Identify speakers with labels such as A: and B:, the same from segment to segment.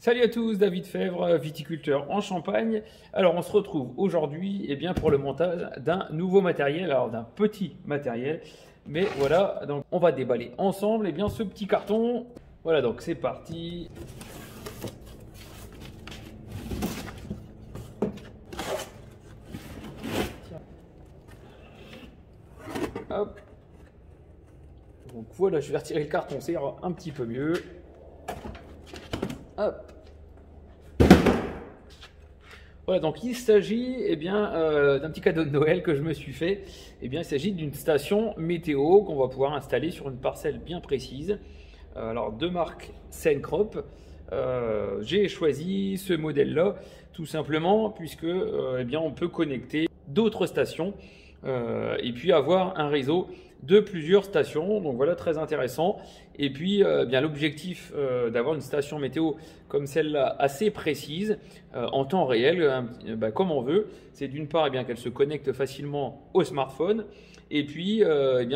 A: Salut à tous, David Fèvre, viticulteur en Champagne. Alors on se retrouve aujourd'hui pour le montage d'un nouveau matériel, alors d'un petit matériel. Mais voilà, donc on va déballer ensemble ce petit carton. Voilà, donc c'est parti. Hop. Donc voilà, je vais retirer le carton, ça ira un petit peu mieux. Hop. Voilà, donc il s'agit d'un petit cadeau de Noël que je me suis fait. Il s'agit d'une station météo qu'on va pouvoir installer sur une parcelle bien précise. Alors de marque Sencrop. J'ai choisi ce modèle-là tout simplement puisque on peut connecter d'autres stations et puis avoir un réseau de plusieurs stations. Donc voilà, très intéressant. Et puis l'objectif d'avoir une station météo comme celle-là assez précise en temps réel comme on veut, c'est d'une part qu'elle se connecte facilement au smartphone. Et puis,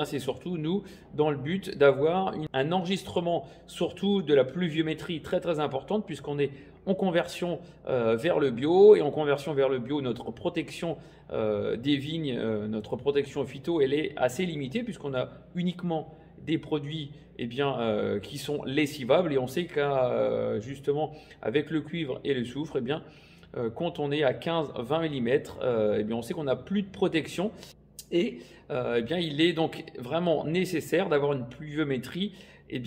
A: c'est surtout nous dans le but d'avoir un enregistrement surtout de la pluviométrie très très importante puisqu'on est en conversion vers le bio, et en conversion vers le bio, notre protection des vignes, notre protection phyto, elle est assez limitée puisqu'on a uniquement des produits qui sont lessivables, et on sait qu'à justement avec le cuivre et le soufre, quand on est à 15-20 mm, on sait qu'on n'a plus de protection. Et il est donc vraiment nécessaire d'avoir une pluviométrie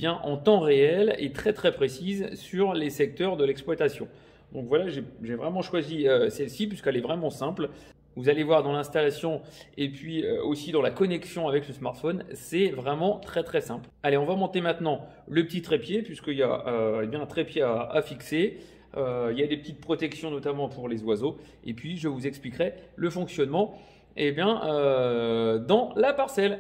A: en temps réel et très très précise sur les secteurs de l'exploitation. Donc voilà, j'ai vraiment choisi celle-ci puisqu'elle est vraiment simple. Vous allez voir dans l'installation et puis aussi dans la connexion avec le smartphone, c'est vraiment très très simple. Allez, on va monter maintenant le petit trépied puisqu'il y a un trépied à fixer. Il y a des petites protections notamment pour les oiseaux, et puis je vous expliquerai le fonctionnement dans la parcelle.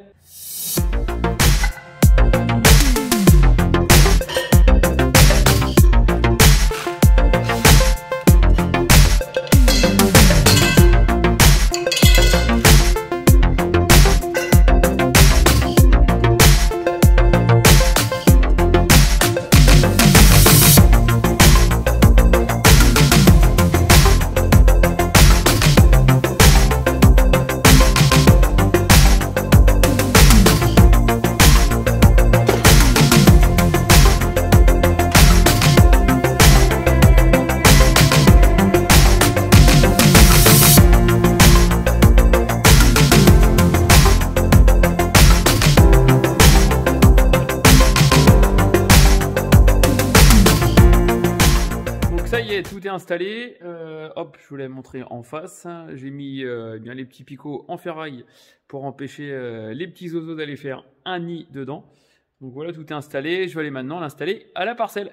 A: Ça y est, tout est installé. Hop, je vous l'ai montré en face. J'ai mis les petits picots en ferraille pour empêcher les petits oiseaux d'aller faire un nid dedans. Donc voilà, tout est installé. Je vais aller maintenant l'installer à la parcelle.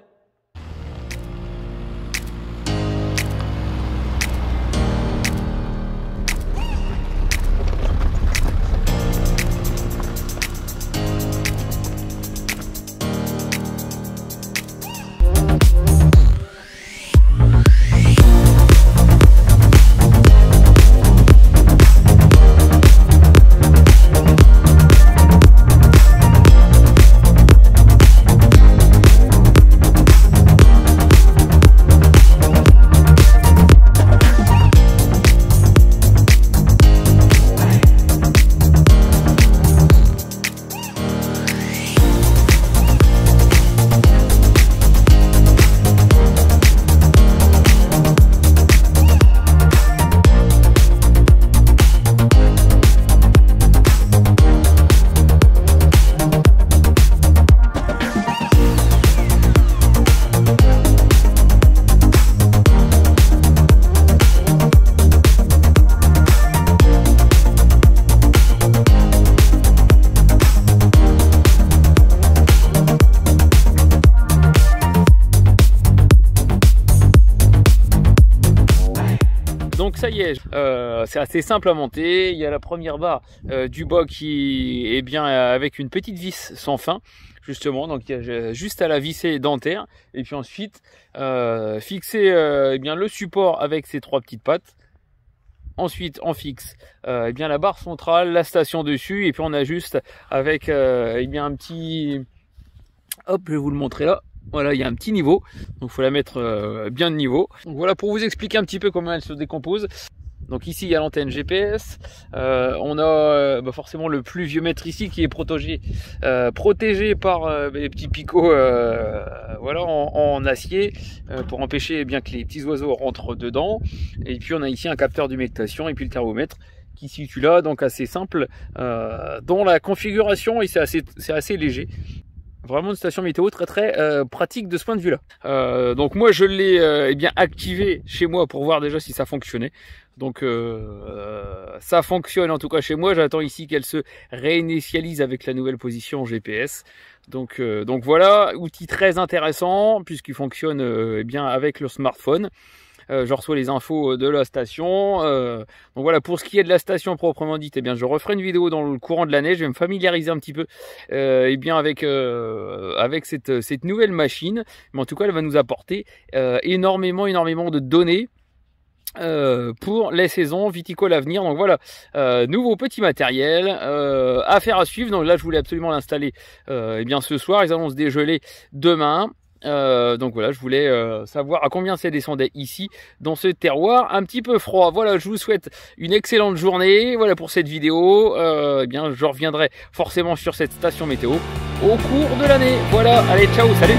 A: Donc ça y est, c'est assez simple à monter. Il y a la première barre du bas qui est bien avec une petite vis sans fin, justement. Donc il y a juste à la visser dentaire, et puis ensuite fixer le support avec ces trois petites pattes. Ensuite, on fixe la barre centrale, la station dessus, et puis on ajuste avec un petit... Hop, je vais vous le montrer là. Voilà, il y a un petit niveau, donc il faut la mettre bien de niveau. Donc voilà pour vous expliquer un petit peu comment elle se décompose. Donc ici il y a l'antenne GPS, on a forcément le pluviomètre ici qui est protégé par les petits picots voilà, en acier pour empêcher bien que les petits oiseaux rentrent dedans. Et puis on a ici un capteur d'humectation et puis le thermomètre qui se situe là, donc assez simple dans la configuration et c'est assez léger. Vraiment une station météo très pratique de ce point de vue là. Donc moi je l'ai bien activé chez moi pour voir déjà si ça fonctionnait. Donc ça fonctionne en tout cas chez moi. J'attends ici qu'elle se réinitialise avec la nouvelle position GPS. Donc voilà, outil très intéressant puisqu'il fonctionne bien avec le smartphone. Je reçois les infos de la station. Donc voilà, pour ce qui est de la station proprement dite, eh bien je referai une vidéo dans le courant de l'année. Je vais me familiariser un petit peu eh bien avec cette nouvelle machine. Mais en tout cas, elle va nous apporter énormément de données pour les saisons viticoles à venir. Donc voilà, nouveau petit matériel, affaire à suivre. Donc là, je voulais absolument l'installer eh bien ce soir. Ils annoncent dégeler demain. Donc voilà, je voulais savoir à combien ça descendait ici dans ce terroir un petit peu froid. Voilà, je vous souhaite une excellente journée. Voilà pour cette vidéo. Eh bien, je reviendrai forcément sur cette station météo au cours de l'année. Voilà, allez, ciao, salut.